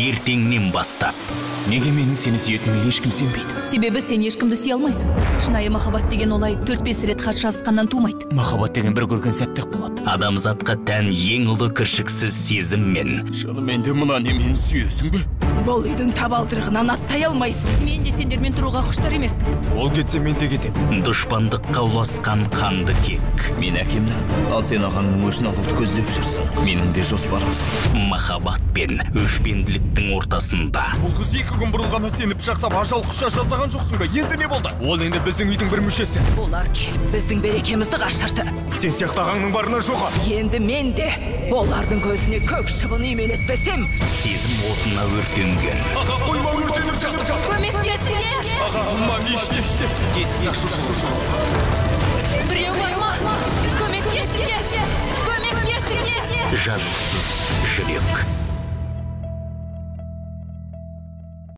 ертеңнен бастап. Неге менің сені сүйетіме ешкім сенбейді? Себебі сен ешкімді сүйе алмайсың. Шынайы махаббат деген олай 4-5 рет хат жазысқаннан тумайды. Махаббат деген бір көрген сәтте-ақ болады. Адамзатқа тән ең ұлы кіршіксіз сезім мен. Шынымен де мына немені сүйесің бе? Бұл үйдің табалдырығынан аттай алмайсың. Мен де сендермен тұруға құштар емеспін. Ол кетсе мен де кетемін. Дұшпандыққа ұласқан қанды кек. Мен әкемнің, ал сен ағаңның өшін алуды көздеп жүрсің. Менің де жоспарым сол. Махаббат пен өшпенділіктің ортасында. Бұл қыз 2 күн бұрын ғана сені пышақтап ажал құша жаздаған жоқсың ба? Енді не болды? Ол енді біздің үйдің бір мүшесі. Олар келіп біздің берекемізді қашырды. Сен сияқты ағаңның барына жоға. Енді мен де олардың көзіне көк шыбын үймелетпесем, Сезім отына өртенген. Аға, қойма, өртеніп жатыр. Көмектесіңдер! Аға, еште. Біреу бар ма? Көмектесіңдер! Көмектесіңдер! Жазықсыз жүрек.